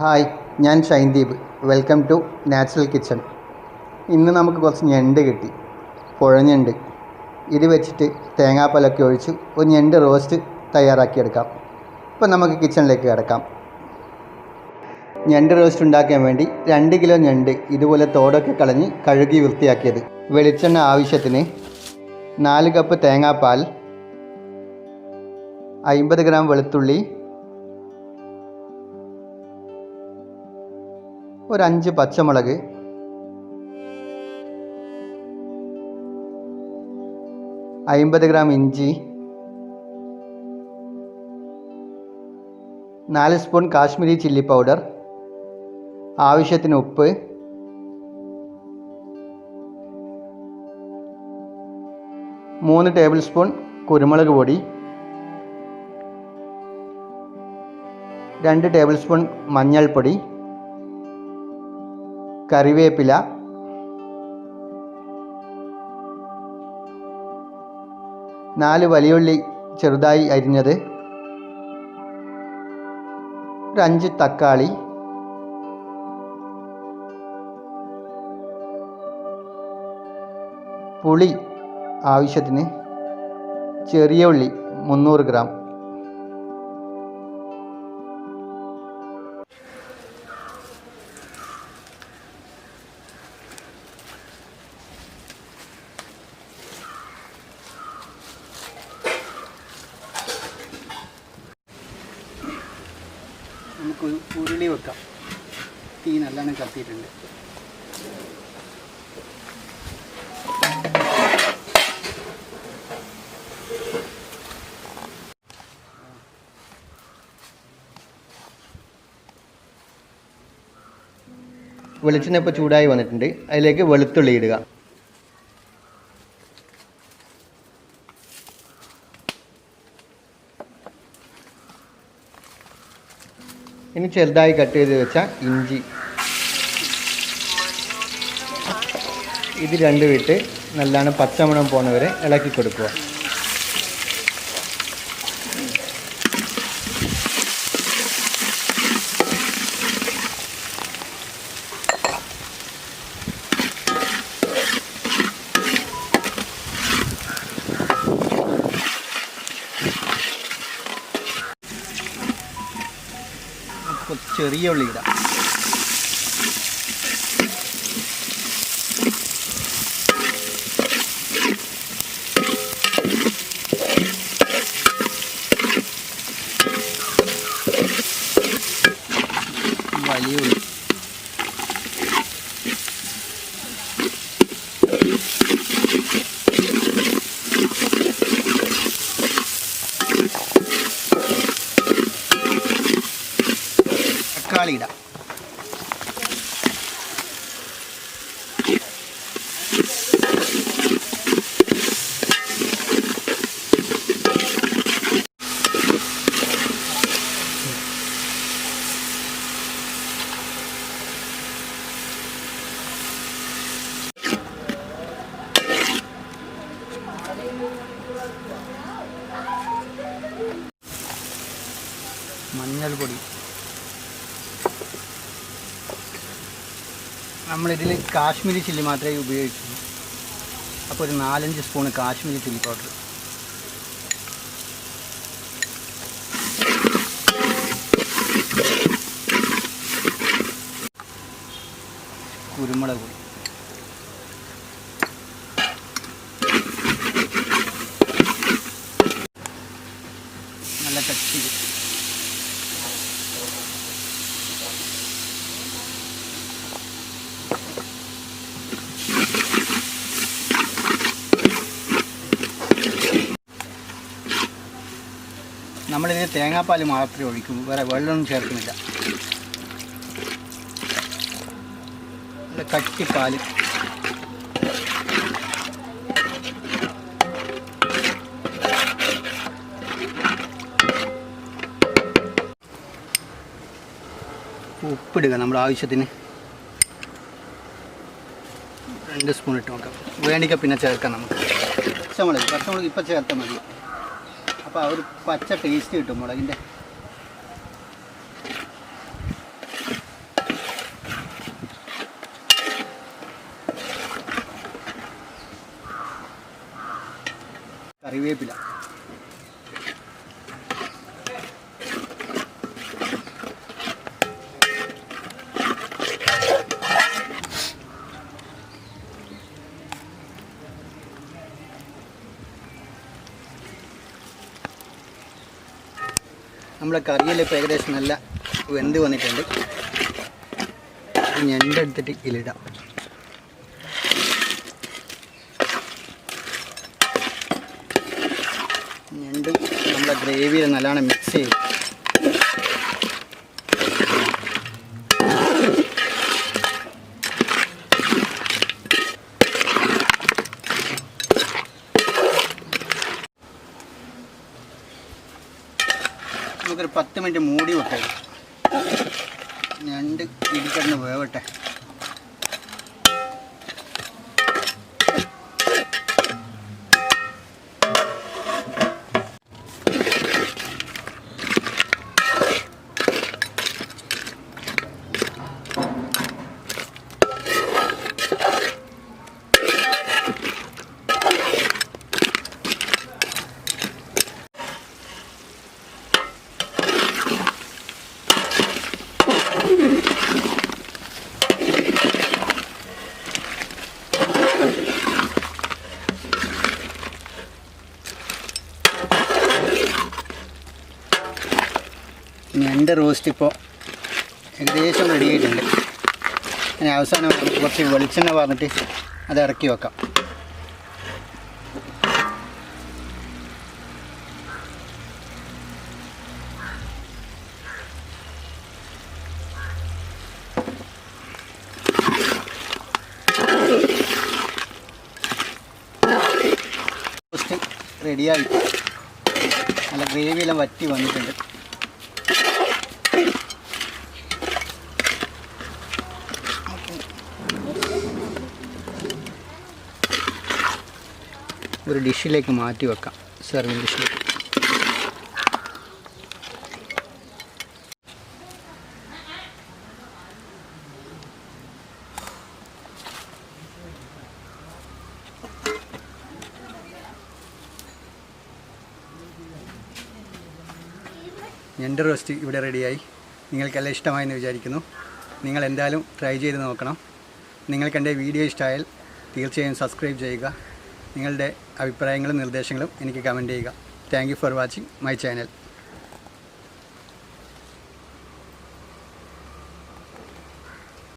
Hi, ഞാൻ Shinedeep. Welcome to natural kitchen. ഇന്ന് നമുക്ക് കുറച്ച് ഞണ്ട് കിട്ടി, പുഴഞ്ഞുണ്ട്. ഇത് വെച്ചിട്ട് തേങ്ങാപ്പാലൊക്കെ ഒഴിച്ച് ഒരു ഞണ്ട് റോസ്റ്റ് തയ്യാറാക്കിയെടുക്കാം. ഇപ്പം നമുക്ക് കിച്ചണിലേക്ക് കിടക്കാം. ഞണ്ട് റോസ്റ്റ് ഉണ്ടാക്കാൻ വേണ്ടി 2 കിലോ ഞണ്ട് ഇതുപോലെ തോടൊക്കെ കളഞ്ഞ് കഴുകി വൃത്തിയാക്കിയത്. വെളിച്ചെണ്ണ ആവശ്യത്തിന്, 4 കപ്പ് തേങ്ങാപ്പാൽ, 50 ഗ്രാം വെളുത്തുള്ളി, ഒരു 5 പച്ചമുളക്, 50 ഗ്രാം ഇഞ്ചി, 4 സ്പൂൺ കാശ്മീരി ചില്ലി പൗഡർ, ആവശ്യത്തിന് ഉപ്പ്, മൂന്ന് ടേബിൾ സ്പൂൺ കുരുമുളക് പൊടി, 2 ടേബിൾ സ്പൂൺ മഞ്ഞൾപ്പൊടി, കറിവേപ്പില, നാല് വലിയുള്ളി ചെറുതായി അരിഞ്ഞത്, ഒരു 5 തക്കാളി, പുളി ആവശ്യത്തിന്, ചെറിയ ഉള്ളി 300 ഗ്രാം. നമുക്ക് ഉരുളി വെക്കാം. തീ നല്ലോണം കത്തിയിട്ടുണ്ട്. വെളിച്ചെണ്ണ ഇപ്പോൾ ചൂടായി വന്നിട്ടുണ്ട്. അതിലേക്ക് വെളുത്തുള്ളി ഇടുക. ഇനി ചെറുതായി കട്ട് ചെയ്ത് വെച്ച ഇഞ്ചി, ഇത് രണ്ടും ഇട്ട് നല്ലോണം പച്ചമണം പോകുന്നവരെ ഇളക്കി കൊടുക്കുക. ചെറിയ ഉള്ളി ഇടാം. വലിയ ഉള്ളി, തക്കാളി ഇടാം. മഞ്ഞൾപ്പൊടി, നമ്മളിതിൽ കാശ്മീരി ചില്ലി മാത്രമേ ഉപയോഗിക്കുള്ളൂ. അപ്പോൾ ഒരു 4-5 സ്പൂൺ കാശ്മീരി ചില്ലി പൗഡർ, കുരുമുളക് പൊടി, നല്ല കട്ടി, നമ്മളിതിന് തേങ്ങാപ്പാൽ മാത്രമേ ഒഴിക്കൂ, വേറെ വെള്ളമൊന്നും ചേർക്കുന്നില്ല. നല്ല കട്ടിപ്പാൽ, ഉപ്പിടുക നമ്മുടെ ആവശ്യത്തിന്. 2 സ്പൂൺ ഇട്ട് നോക്കാം. വേണ്ടിക്ക പിന്നെ ചേർക്കാം. നമുക്ക് പച്ചമുളക് ഇപ്പം ചേർത്താൽ മതി. അപ്പോൾ ആ ഒരു പച്ച ടേസ്റ്റ് കിട്ടും മുളകിൻ്റെ. കറിവേപ്പില, നമ്മളെ കറിയിൽ ഇപ്പോൾ ഏകദേശം നല്ല വെന്ത് വന്നിട്ടുണ്ട്. ഞണ്ടെടുത്തിട്ട് ഇതിലിടാം. ഞണ്ട് നമ്മളെ ഗ്രേവിയിൽ നല്ലോണം മിക്സ് ചെയ്യും. നമുക്കൊരു 10 മിനിറ്റ് മൂടി വെക്കാം. ഞണ്ട് ഇടിക്കിടന്ന് വേവട്ടെ. ഞണ്ട് റോസ്റ്റ് ഇപ്പോൾ ഏകദേശം റെഡി ആയിട്ടുണ്ട്. ഇനി അവസാനം കുറച്ച് വെളിച്ചെണ്ണ പറഞ്ഞിട്ട് അത് ഇറക്കി വെക്കാം. റോസ്റ്റ് റെഡിയായി, നല്ല ഗ്രേവിയെല്ലാം വറ്റി വന്നിട്ടുണ്ട്. ഒരു ഡിഷിലേക്ക് മാറ്റി വെക്കാം, സെർവിങ് ഡിഷിലേക്ക്. ഞണ്ട് റോസ്റ്റ് ഇവിടെ റെഡിയായി. നിങ്ങൾക്കെല്ലാം ഇഷ്ടമായെന്ന് വിചാരിക്കുന്നു. നിങ്ങൾ എന്തായാലും ട്രൈ ചെയ്ത് നോക്കണം. നിങ്ങൾക്ക് എൻ്റെ വീഡിയോ ഇഷ്ടമായാൽ തീർച്ചയായും സബ്സ്ക്രൈബ് ചെയ്യുക. നിങ്ങളുടെ അഭിപ്രായങ്ങളും നിർദ്ദേശങ്ങളും എനിക്ക് കമൻറ്റ് ചെയ്യുക. Thank you for watching my channel.